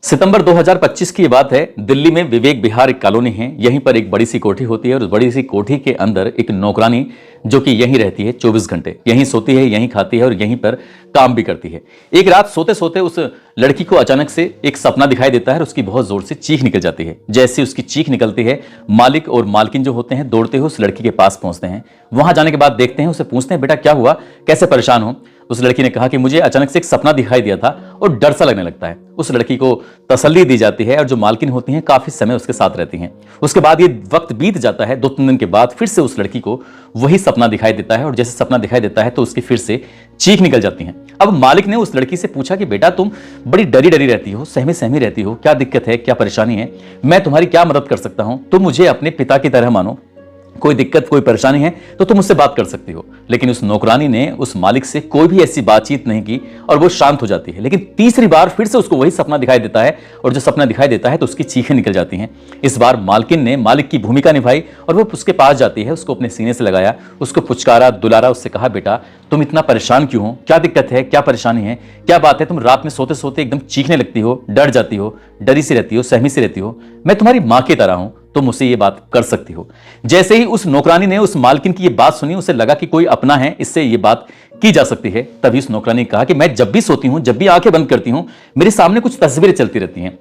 सितंबर 2025 की ये बात है। दिल्ली में विवेक विहार एक कॉलोनी है। यहीं पर एक बड़ी सी कोठी होती है और उस बड़ी सी कोठी के अंदर एक नौकरानी जो कि यहीं रहती है 24 घंटे, यहीं सोती है, यहीं खाती है और यहीं पर काम भी करती है। एक रात सोते सोते उस लड़की को अचानक से एक सपना दिखाई देता है और उसकी बहुत जोर से चीख निकल जाती है। जैसे उसकी चीख निकलती है, मालिक और मालकिन जो होते हैं दौड़ते हुए उस लड़की के पास पहुंचते हैं। वहां जाने के बाद देखते हैं, उसे पूछते हैं, बेटा क्या हुआ, कैसे परेशान हो। उस लड़की ने कहा कि मुझे अचानक से एक सपना दिखाई दिया था और डर सा लगने लगता है। उस लड़की को तसल्ली दी जाती है और जो मालकिन होती हैं काफी समय उसके साथ रहती हैं। उसके बाद ये वक्त बीत जाता है। 2-3 दिन के बाद फिर से उस लड़की को वही सपना दिखाई देता है और जैसे सपना दिखाई देता है तो उसकी फिर से चीख निकल जाती है। अब मालिक ने उस लड़की से पूछा कि बेटा तुम बड़ी डरी डरी रहती हो, सहमी सहमी रहती हो, क्या दिक्कत है, क्या परेशानी है, मैं तुम्हारी क्या मदद कर सकता हूं, तुम मुझे अपने पिता की तरह मानो, कोई दिक्कत कोई परेशानी है तो तुम मुझसे बात कर सकती हो। लेकिन उस नौकरानी ने उस मालिक से कोई भी ऐसी बातचीत नहीं की और वो शांत हो जाती है। लेकिन तीसरी बार फिर से उसको वही सपना दिखाई देता है और जो सपना दिखाई देता है तो उसकी चीखें निकल जाती हैं। इस बार मालकिन ने मालिक की भूमिका निभाई और वो उसके पास जाती है, उसको अपने सीने से लगाया, उसको पुचकारा, दुलारा, उससे कहा बेटा तुम इतना परेशान क्यों हो, क्या दिक्कत है, क्या परेशानी है, क्या बात है, तुम रात में सोते सोते एकदम चीखने लगती हो, डर जाती हो, डरी सी रहती हो, सहमी सी रहती हो, मैं तुम्हारी मां की तरह हूं, तुम मुझसे ये बात कर सकती हो। जैसे ही उस नौकरानी ने उस मालकिन की ये बात सुनी, उसे लगा कि कोई अपना है, इससे ये बात की जा सकती है। तभी उस नौकरानी ने कहा कि मैं जब भी सोती हूं, जब भी आंखें बंद करती हूं, मेरे सामने कुछ तस्वीरें चलती रहती हैं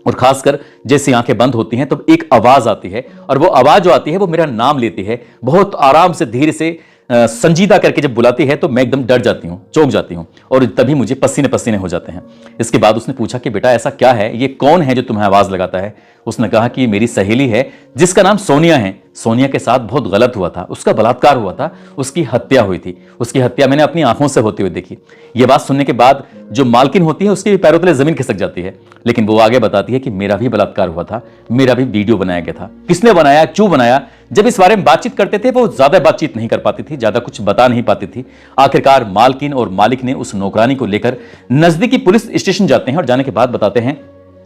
और खासकर जैसे आंखें बंद होती हैं तब एक आवाज आती है और वो आवाज जो आती है वो मेरा नाम लेती है, बहुत आराम से धीरे से संजीदा करके जब बुलाती है तो मैं एकदम डर जाती हूँ, चौंक जाती हूँ और तभी मुझे पसीने पसीने हो जाते हैं। इसके बाद उसने पूछा कि बेटा ऐसा क्या है, ये कौन है जो तुम्हें आवाज लगाता है। उसने कहा कि मेरी सहेली है जिसका नाम सोनिया है। सोनिया के साथ बहुत गलत हुआ था, उसका बलात्कार हुआ था, उसकी हत्या हुई थी, उसकी हत्या मैंने अपनी आंखों से होती हुई देखी। यह बात सुनने के बाद जो मालकिन होती है उसके भी पैरों तले जमीन खिसक जाती है। लेकिन वो आगे बताती है कि मेरा भी बलात्कार हुआ था, मेरा भी वीडियो बनाया गया था, किसने बनाया, क्यों बनाया। जब इस बारे में बातचीत करते थे वो ज्यादा बातचीत नहीं कर पाती थी, ज्यादा कुछ बता नहीं पाती थी। आखिरकार मालकिन और मालिक ने उस नौकरानी को लेकर नजदीकी पुलिस स्टेशन जाते हैं और जाने के बाद बताते हैं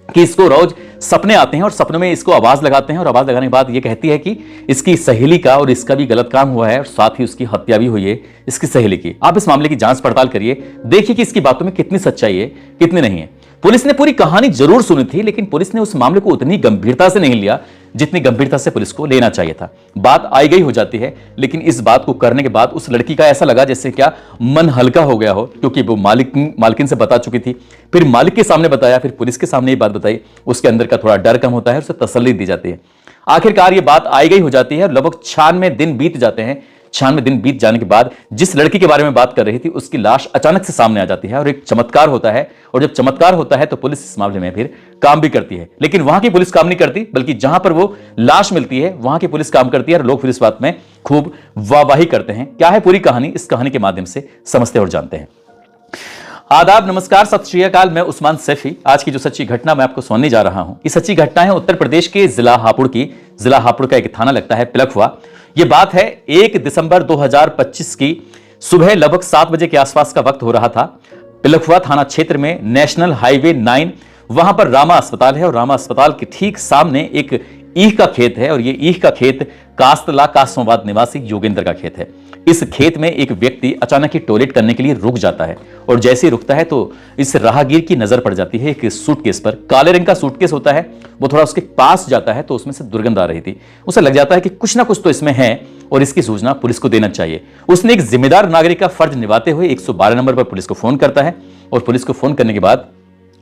कि इसको रोज सपने आते हैं और सपनों में इसको आवाज लगाते हैं और आवाज लगाने के बाद ये कहती है कि इसकी सहेली का और इसका भी गलत काम हुआ है और साथ ही उसकी हत्या भी हुई है इसकी सहेली की। आप इस मामले की जांच पड़ताल करिए, देखिए कि इसकी बातों में कितनी सच्चाई है, कितनी नहीं है। पुलिस ने पूरी कहानी जरूर सुनी थी लेकिन पुलिस ने उस मामले को उतनी गंभीरता से नहीं लिया जितनी गंभीरता से पुलिस को लेना चाहिए था। बात आई गई हो जाती है लेकिन इस बात को करने के बाद उस लड़की का ऐसा लगा जैसे क्या मन हल्का हो गया हो, क्योंकि वो मालकिन से बता चुकी थी, फिर मालिक के सामने बताया, फिर पुलिस के सामने ये बात बताई। उसके अंदर का थोड़ा डर कम होता है, उसे तसल्ली दी जाती है। आखिरकार ये बात आई गई हो जाती है। लगभग 96 दिन बीत जाते हैं। 96 दिन बीत जाने के बाद जिस लड़की के बारे में बात कर रही थी उसकी लाश अचानक से सामने आ जाती है और एक चमत्कार होता है। और जब चमत्कार होता है तो पुलिस इस मामले में फिर काम भी करती है। लेकिन वहां की पुलिस काम नहीं करती, बल्कि जहां पर वो लाश मिलती है वहां की पुलिस काम करती है और लोग फिर इस बात में खूब वाहवाही करते हैं। क्या है पूरी कहानी, इस कहानी के माध्यम से समझते और जानते हैं। आदाब, नमस्कार, सत श्री अकाल। मैं उस्मान सैफी। आज की जो सच्ची घटना मैं आपको सुनाने जा रहा हूं, ये सच्ची घटना है उत्तर प्रदेश के जिला हापुड़ की। जिला हापुड़ का एक थाना लगता है पिलखुआ। यह बात है 1 दिसंबर 2025 की सुबह लगभग 7 बजे के आसपास का वक्त हो रहा था। पिलखुआ थाना क्षेत्र में नेशनल हाईवे 9, वहां पर रामा अस्पताल है और रामा अस्पताल के ठीक सामने एक ईख का खेत है और ये ईख का खेत कास्तला कासमाबाद निवासी योगेंद्र का खेत है। इस खेत में एक व्यक्ति अचानक ही टॉयलेट करने के लिए रुक जाता है और जैसे ही रुकता है तो इस राहगीर की नजर पड़ जाती है एक सूटकेस पर। काले रंग का सूटकेस होता है, वो थोड़ा उसके पास जाता है तो उसमें से दुर्गंध आ रही थी। उसे लग जाता है कि कुछ ना कुछ तो इसमें है और इसकी सूचना पुलिस को देना चाहिए। उसने एक जिम्मेदार नागरिक का फर्ज निभाते हुए 112 नंबर पर पुलिस को फोन करता है और पुलिस को फोन करने के बाद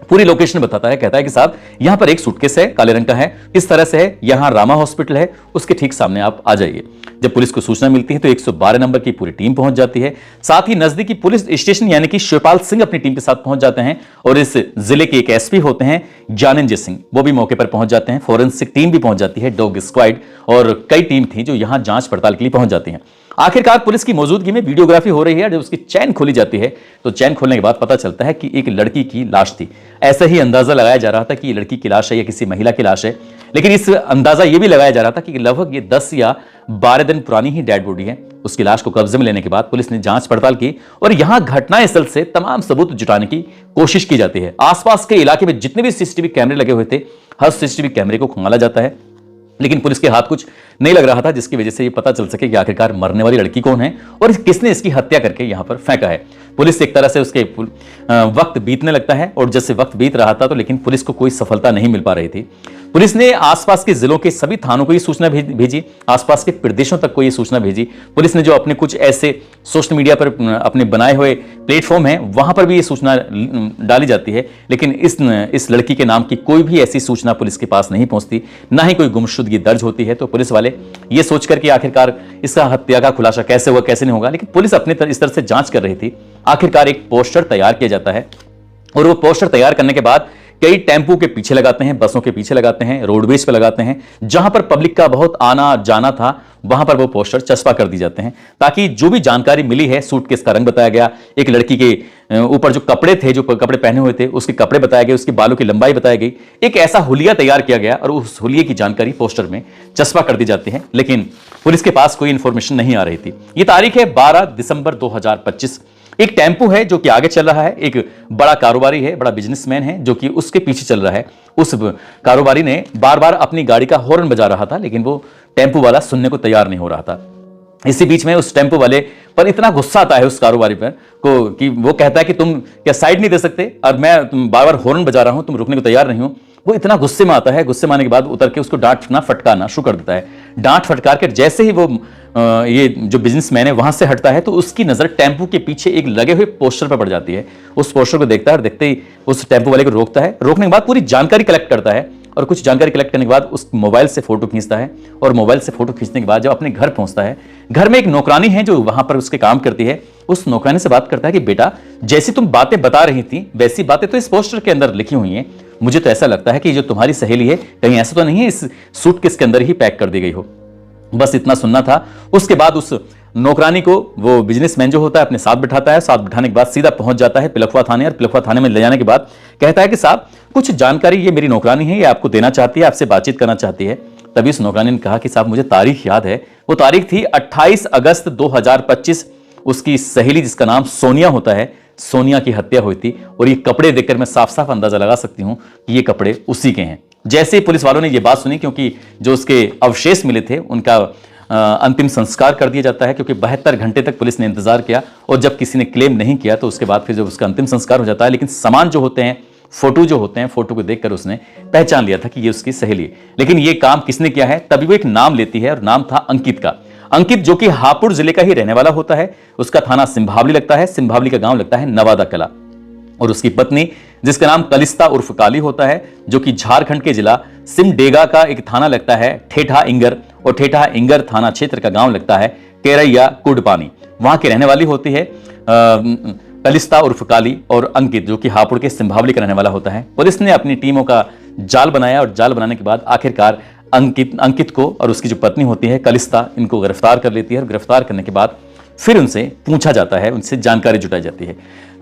पूरी लोकेशन बताता है। कहता है कि साहब यहां पर एक सूटकेस है, काले रंग का है, इस तरह से है, यहां रामा हॉस्पिटल है, उसके ठीक सामने आप आ जाइए। जब पुलिस को सूचना मिलती है तो 112 नंबर की पूरी टीम पहुंच जाती है। साथ ही नजदीकी पुलिस स्टेशन यानी कि शिवपाल सिंह अपनी टीम के साथ पहुंच जाते हैं और इस जिले के एक एसपी होते हैं ज्ञानेंद्र सिंह, वो भी मौके पर पहुंच जाते हैं। फॉरेंसिक टीम भी पहुंच जाती है, डॉग स्क्वाड और कई टीम थी जो यहां जांच पड़ताल के लिए पहुंच जाती हैं। आखिरकार पुलिस की मौजूदगी में वीडियोग्राफी हो रही है। जब उसकी चैन खोली जाती है तो चैन खोलने के बाद पता चलता है कि एक लड़की की लाश थी। ऐसा ही अंदाजा लगाया जा रहा था कि ये लड़की की लाश है या किसी महिला की लाश है, लेकिन इस अंदाजा ये भी लगाया जा रहा था कि लगभग ये 10 या 12 दिन पुरानी ही डेड बॉडी है। उसकी लाश को कब्जे में लेने के बाद पुलिस ने जांच पड़ताल की और यहां घटनास्थल से तमाम सबूत जुटाने की कोशिश की जाती है। आसपास के इलाके में जितने भी सीसीटीवी कैमरे लगे हुए थे, हर सीसीटीवी कैमरे को खंगाला जाता है। लेकिन पुलिस के हाथ कुछ नहीं लग रहा था, जिसकी वजह से ये पता चल सके कि आखिरकार मरने वाली लड़की कौन है और किसने इसकी हत्या करके यहां पर फेंका है। पुलिस एक तरह से उसके वक्त बीतने लगता है और जैसे वक्त बीत रहा था तो लेकिन पुलिस को कोई सफलता नहीं मिल पा रही थी। पुलिस ने आसपास के जिलों के सभी थानों को ये सूचना भेजी, आसपास के प्रदेशों तक को ये सूचना भेजी। पुलिस ने जो अपने कुछ ऐसे सोशल मीडिया पर अपने बनाए हुए प्लेटफॉर्म हैं वहां पर भी ये सूचना डाली जाती है, लेकिन इस लड़की के नाम की कोई भी ऐसी सूचना पुलिस के पास नहीं पहुंचती, ना ही कोई गुमशुदगी दर्ज होती है। तो पुलिस वाले ये सोचकर कि आखिरकार इसका हत्या का खुलासा कैसे हुआ कैसे नहीं होगा, लेकिन पुलिस अपने इस तरह से जांच कर रही थी। आखिरकार एक पोस्टर तैयार किया जाता है और वो पोस्टर तैयार करने के बाद कई टेंपू के पीछे लगाते हैं, बसों के पीछे लगाते हैं, रोडवेज पे लगाते हैं, जहां पर पब्लिक का बहुत आना जाना था वहां पर वो पोस्टर चस्पा कर दी जाते हैं, ताकि जो भी जानकारी मिली है, सूटकेस का रंग बताया गया, एक लड़की के ऊपर जो कपड़े थे, जो कपड़े पहने हुए थे उसके कपड़े बताए गए, उसके बालों की लंबाई बताई गई, एक ऐसा हुलिया तैयार किया गया और उस हुलिये की जानकारी पोस्टर में चस्पा कर दी जाती है। लेकिन पुलिस के पास कोई इंफॉर्मेशन नहीं आ रही थी। यह तारीख है 12 दिसंबर 2025। एक टेंपू है जो कि आगे चल रहा है, एक बड़ा कारोबारी है, बड़ा बिजनेसमैन है जो कि उसके पीछे चल रहा है। उस कारोबारी ने बार बार अपनी गाड़ी का हॉर्न बजा रहा था, लेकिन वो टेंपू वाला सुनने को तैयार नहीं हो रहा था। इसी बीच में उस टेंपू वाले पर इतना गुस्सा आता है उस कारोबारी पर को कि वो कहता है कि तुम क्या साइड नहीं दे सकते, और मैं तुम बार बार हॉर्न बजा रहा हूं, तुम रुकने को तैयार नहीं हो। वो इतना गुस्से में आता है, गुस्से में आने के बाद उतर के उसको डांटना फटकारना शुरू कर देता है। डांट फटकार कर जैसे ही वो ये जो बिजनेसमैन है वहां से हटता है तो उसकी नजर टेंपू के पीछे एक लगे हुए पोस्टर पर पड़ जाती है। उस पोस्टर को देखता है और देखते ही उस टेंपू वाले को रोकता है। रोकने के बाद पूरी जानकारी कलेक्ट करता है और कुछ जानकारी कलेक्ट करने के बाद उस मोबाइल से फोटो खींचता है और मोबाइल से फोटो खींचने के बाद जब अपने घर पहुंचता है, घर में एक नौकरानी है जो वहां पर उसके काम करती है। उस नौकरानी से बात करता है कि बेटा, जैसी तुम बातें बता रही थी वैसी बातें तो इस पोस्टर के अंदर लिखी हुई हैं। मुझे तो ऐसा लगता है कि जो तुम्हारी सहेली है कहीं ऐसा तो नहीं है इस सूटकेस के अंदर ही पैक कर दी गई हो। बस इतना सुनना था। उसके बाद उस नौकरानी को वो बिजनेसमैन जो होता है अपने साथ बिठाता है। साथ बिठाने के बाद सीधा पहुंच जाता है पिलखवा थाने, और पिलखवा थाने में ले जाने के बाद कहता है कि साहब कुछ जानकारी ये मेरी नौकरानी है, ये आपको देना चाहती है, आपसे बातचीत करना चाहती है। तभी उस नौकरानी ने कहा कि साहब मुझे तारीख याद है। वो तारीख थी 28 अगस्त 2025। उसकी सहेली जिसका नाम सोनिया होता है, सोनिया की हत्या हुई थी। और ये कपड़े देखकर मैं साफ साफ अंदाजा लगा सकती हूं कि ये कपड़े उसी के हैं। जैसे ही पुलिस वालों ने ये बात सुनी, क्योंकि जो उसके अवशेष मिले थे उनका अंतिम संस्कार कर दिया जाता है, क्योंकि 72 घंटे तक पुलिस ने इंतजार किया और जब किसी ने क्लेम नहीं किया तो उसके बाद फिर जब उसका अंतिम संस्कार हो जाता है। लेकिन सामान जो होते हैं, फोटो जो होते हैं, फोटो को देखकर उसने पहचान लिया था कि ये उसकी सहेली है। लेकिन ये काम किसने किया है, तभी वो एक नाम लेती है और नाम था अंकित का। अंकित जो कि हापुड़ जिले का ही रहने वाला होता है। उसका थाना सिंभावली लगता है, सिंभावली का गांव लगता है नवादा कला। और उसकी पत्नी जिसका नाम कलिस्ता उर्फ काली होता है, जो कि झारखंड के जिला सिमडेगा का एक थाना लगता है ठेठा इंगर, और ठेठा इंगर थाना क्षेत्र का गांव लगता है केरैया कुडपानी। वहां की रहने वाली होती है कलिस्ता उर्फ काली। और अंकित जो कि हापुड़ के सिंभावली का रहने वाला होता है। पुलिस ने अपनी टीमों का जाल बनाया और जाल बनाने के बाद आखिरकार अंकित को और उसकी जो पत्नी होती है कलिस्ता, इनको गिरफ्तार कर लेती है। और गिरफ्तार करने के बाद फिर उनसे पूछा जाता है, उनसे जानकारी जुटाई जाती है।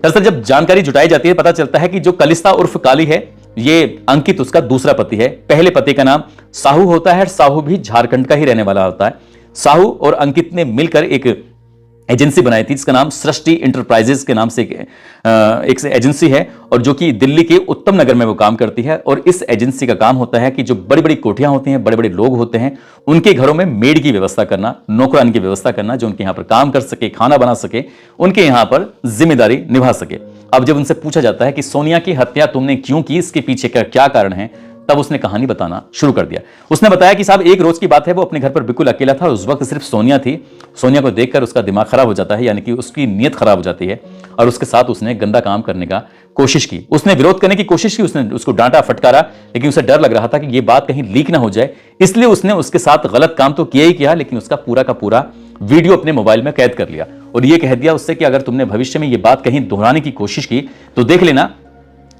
दरअसल जब जानकारी जुटाई जाती है पता चलता है कि जो कलिस्ता उर्फ काली है ये अंकित उसका दूसरा पति है। पहले पति का नाम साहू होता है, साहू भी झारखंड का ही रहने वाला होता है। साहू और अंकित ने मिलकर एक एजेंसी बनाई थी जिसका नाम सृष्टि इंटरप्राइजेस के नाम से एक एजेंसी है, और जो कि दिल्ली के उत्तम नगर में वो काम करती है। और इस एजेंसी का काम होता है कि जो बड़ी बड़ी कोठियां होती हैं, बड़े बड़े लोग होते हैं, उनके घरों में मेड की व्यवस्था करना, नौकरानी की व्यवस्था करना, जो उनके यहाँ पर काम कर सके, खाना बना सके, उनके यहाँ पर जिम्मेदारी निभा सके। अब जब उनसे पूछा जाता है कि सोनिया की हत्या तुमने क्यों की, इसके पीछे का क्या कारण है, तब उसने कहानी बताना शुरू कर दिया। उसने बताया कि साहब एक रोज की बात है, वो अपने घर पर बिल्कुल अकेला था और उस वक्त सिर्फ सोनिया थी। सोनिया को देखकर उसका दिमाग खराब हो जाता है, यानी कि उसकी नीयत खराब हो जाती है, और उसके साथ उसने गंदा काम करने का कोशिश की। उसने विरोध करने की कोशिश की, उसने उसको डांटा फटकारा, लेकिन उसे डर लग रहा था कि ये बात कहीं लीक ना हो जाए, इसलिए उसने उसके साथ गलत काम तो किया ही किया, लेकिन उसका पूरा का पूरा वीडियो अपने मोबाइल में कैद कर लिया और ये कह दिया उससे कि अगर तुमने भविष्य में ये बात कहीं दोहराने की कोशिश की तो देख लेना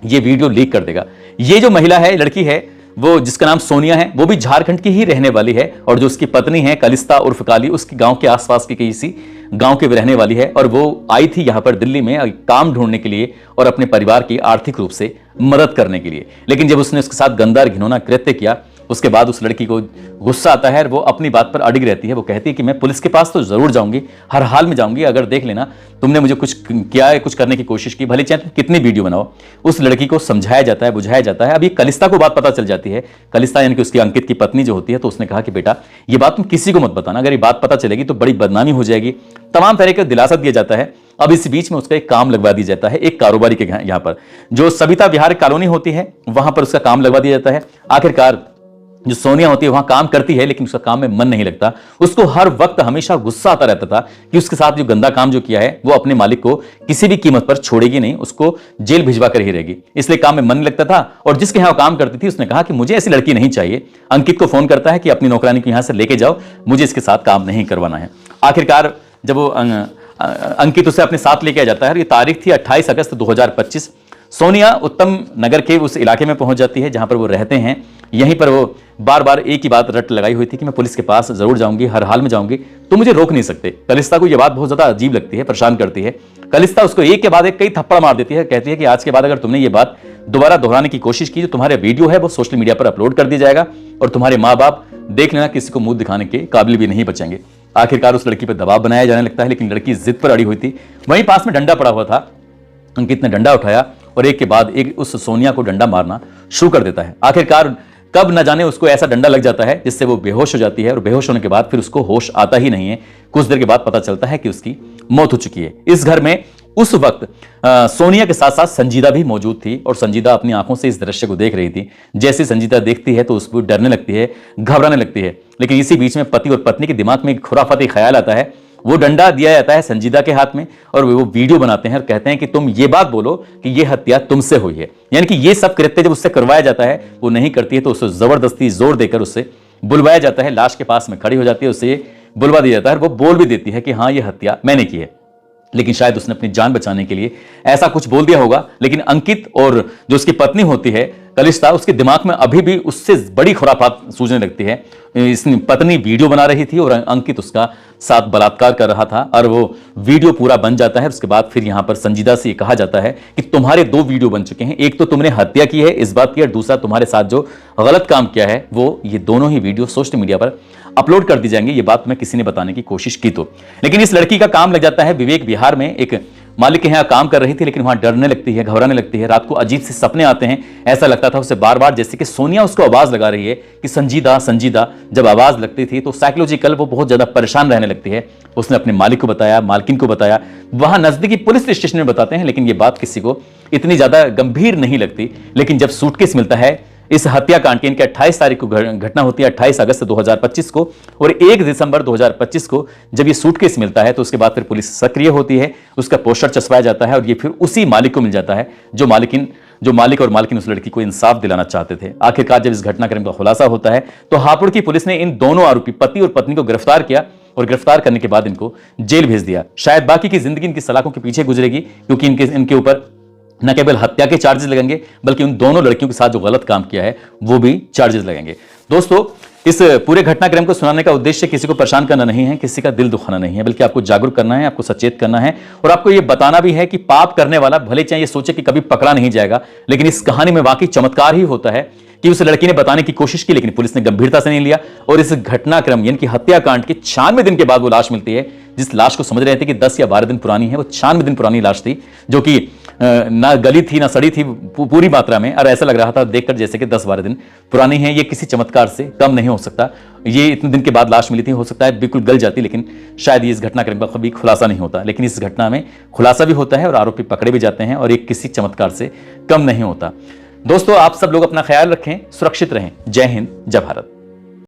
ये वीडियो लीक कर देगा। ये जो महिला है, लड़की है, वो जिसका नाम सोनिया है, वो भी झारखंड की ही रहने वाली है, और जो उसकी पत्नी है कलिस्ता उर्फ काली, उसके गांव के आसपास की किसी गांव के रहने वाली है। और वो आई थी यहां पर दिल्ली में काम ढूंढने के लिए और अपने परिवार की आर्थिक रूप से मदद करने के लिए। लेकिन जब उसने उसके साथ गंदा और घिनौना कृत्य किया उसके बाद उस लड़की को गुस्सा आता है और वो अपनी बात पर अडिग रहती है। वो कहती है कि मैं पुलिस के पास तो जरूर जाऊंगी, हर हाल में जाऊंगी, अगर देख लेना तुमने मुझे कुछ किया है, कुछ करने की कोशिश की, भले चाहे तुम कितनी वीडियो बनाओ। उस लड़की को समझाया जाता है, बुझाया जाता है। अभी कलिस्ता को बात पता चल जाती है, कलिस्ता यानी कि उसकी अंकित की पत्नी जो होती है, तो उसने कहा कि बेटा ये बात तुम किसी को मत बताना, अगर ये बात पता चलेगी तो बड़ी बदनामी हो जाएगी। तमाम तरह का दिलासा दिया जाता है। अब इस बीच में उसका एक काम लगवा दिया जाता है, एक कारोबारी के यहाँ पर जो सविता विहार कॉलोनी होती है वहां पर उसका काम लगवा दिया जाता है। आखिरकार जो सोनिया होती है वहां काम करती है, लेकिन उसका काम में मन नहीं लगता। उसको हर वक्त हमेशा गुस्सा आता रहता था कि उसके साथ जो गंदा काम जो किया है वो अपने मालिक को किसी भी कीमत पर छोड़ेगी नहीं, उसको जेल भिजवा कर ही रहेगी। इसलिए काम में मन नहीं लगता था। और जिसके यहाँ काम करती थी उसने कहा कि मुझे ऐसी लड़की नहीं चाहिए। अंकित को फोन करता है कि अपनी नौकरानी को यहां से लेके जाओ, मुझे इसके साथ काम नहीं करवाना है। आखिरकार जब वो अंकित उसे अपने साथ लेके आ जाता है, ये तारीख थी 28 अगस्त 2025। सोनिया उत्तम नगर के उस इलाके में पहुंच जाती है जहां पर वो रहते हैं। यहीं पर वो बार बार एक ही बात रट लगाई हुई थी कि मैं पुलिस के पास जरूर जाऊंगी, हर हाल में जाऊंगी, तो मुझे रोक नहीं सकते। कलिस्ता को यह बात बहुत ज्यादा अजीब लगती है, परेशान करती है। कलिस्ता उसको एक के बाद एक कई थप्पड़ मार देती है, कहती है कि आज के बाद अगर तुमने ये बात दोबारा दोहराने की कोशिश की, जो तुम्हारे वीडियो है वो सोशल मीडिया पर अपलोड कर दिया जाएगा और तुम्हारे माँ बाप देख लेना किसी को मुंह दिखाने के काबिल भी नहीं बचेंगे। आखिरकार उस लड़की पर दबाव बनाया जाने लगता है, लेकिन लड़की जिद पर अड़ी हुई थी। वहीं पास में डंडा पड़ा हुआ था, अंकित ने डंडा उठाया और एक के बाद एक उस सोनिया को डंडा मारना शुरू कर देता है। आखिरकार कब न जाने उसको ऐसा डंडा लग जाता है जिससे वो बेहोश हो जाती है और बेहोश होने के बाद फिर उसको होश आता ही नहीं है। कुछ देर के बाद पता चलता है कि उसकी मौत हो चुकी है। इस घर में उस वक्त सोनिया के साथ साथ संजीदा भी मौजूद थी और संजीदा अपनी आंखों से इस दृश्य को देख रही थी। जैसे संजीदा देखती है तो उसको डरने लगती है, घबराने लगती है। लेकिन इसी बीच में पति और पत्नी के दिमाग में एक खुराफाती ख्याल आता है। वो डंडा दिया जाता है संजीदा के हाथ में और वो वीडियो बनाते हैं और कहते हैं कि तुम ये बात बोलो कि ये हत्या तुमसे हुई है। यानी कि ये सब कृत्य जब उससे करवाया जाता है वो नहीं करती है तो उससे जबरदस्ती जोर देकर उससे बुलवाया जाता है। लाश के पास में खड़ी हो जाती है, उससे बुलवा दिया जाता है और वो बोल भी देती है कि हाँ ये हत्या मैंने की है। लेकिन शायद उसने अपनी जान बचाने के लिए ऐसा कुछ बोल दिया होगा। लेकिन अंकित और जो उसकी पत्नी होती है कलिस्ता, उसके दिमाग में अभी भी उससे बड़ी खुराफात सूझने लगती है। इसने पत्नी वीडियो बना रही थी और अंकित उसका साथ बलात्कार कर रहा था और वो वीडियो पूरा बन जाता है। उसके बाद फिर यहां पर संजीदा से कहा जाता है कि तुम्हारे 2 वीडियो बन चुके हैं, एक तो तुमने हत्या की है इस बात की और दूसरा तुम्हारे साथ जो गलत काम किया है वो, ये दोनों ही वीडियो सोशल मीडिया पर अपलोड कर दी जाएंगे। ये बात मैं किसी ने बताने की कोशिश की तो। लेकिन इस लड़की का काम लग जाता है विवेक विहार में, एक मालिक के यहाँ काम कर रही थी, लेकिन वहां डरने लगती है, घबराने लगती है। रात को अजीब से सपने आते हैं। ऐसा लगता था उसे बार बार जैसे कि सोनिया उसको आवाज लगा रही है कि संजीदा संजीदा। जब आवाज लगती थी तो साइकोलॉजिकल वो बहुत ज्यादा परेशान रहने लगती है। उसने अपने मालिक को बताया, मालकिन को बताया, वहां नजदीकी पुलिस स्टेशन में बताते हैं, लेकिन ये बात किसी को इतनी ज्यादा गंभीर नहीं लगती। लेकिन जब सूटकेस मिलता है इस हत्याकांड की, इनकी 28 तारीख को घटना होती है, 28 अगस्त 2025 को, और 1 दिसंबर 2025 को जब ये सूटकेस मिलता है तो उसके बाद फिर पुलिस सक्रिय होती है। उसका पोस्टर चस्पाया जाता है और ये फिर उसी मालिक को मिल जाता है जो मालिक और मालकिन उस लड़की को इंसाफ दिलाना चाहते थे। आखिरकार जब इस घटनाक्रम का खुलासा होता है तो हापुड़ की पुलिस ने इन दोनों आरोपी पति और पत्नी को गिरफ्तार किया और गिरफ्तार करने के बाद इनको जेल भेज दिया। शायद बाकी की जिंदगी इनकी सलाखों के पीछे गुजरेगी, क्योंकि इनके ऊपर न केवल हत्या के चार्जेस लगेंगे बल्कि उन दोनों लड़कियों के साथ जो गलत काम किया है वो भी चार्जेस लगेंगे। दोस्तों, इस पूरे घटनाक्रम को सुनाने का उद्देश्य किसी को परेशान करना नहीं है, किसी का दिल दुखाना नहीं है, बल्कि आपको जागरूक करना है, आपको सचेत करना है और आपको यह बताना भी है कि पाप करने वाला भले चाहे ये सोचे कि कभी पकड़ा नहीं जाएगा, लेकिन इस कहानी में वाकई चमत्कार ही होता है कि उस लड़की ने बताने की कोशिश की, लेकिन पुलिस ने गंभीरता से नहीं लिया। और इस घटनाक्रम यानी कि हत्याकांड के 96 दिन के बाद वो लाश मिलती है, जिस लाश को समझ रहे थे कि 10 या 12 दिन पुरानी है, वो 96 दिन पुरानी लाश थी, जो कि ना गली थी ना सड़ी थी पूरी मात्रा में, और ऐसा लग रहा था देखकर जैसे कि 10-12 दिन पुरानी है। ये किसी चमत्कार से कम नहीं हो सकता। ये इतने दिन के बाद लाश मिली थी, हो सकता है बिल्कुल गल जाती, लेकिन शायद ये इस घटनाक्रम का कभी खुलासा नहीं होता। लेकिन इस घटना में खुलासा भी होता है और आरोपी पकड़े भी जाते हैं और ये किसी चमत्कार से कम नहीं होता। दोस्तों, आप सब लोग अपना ख्याल रखें, सुरक्षित रहें। जय हिंद, जय भारत।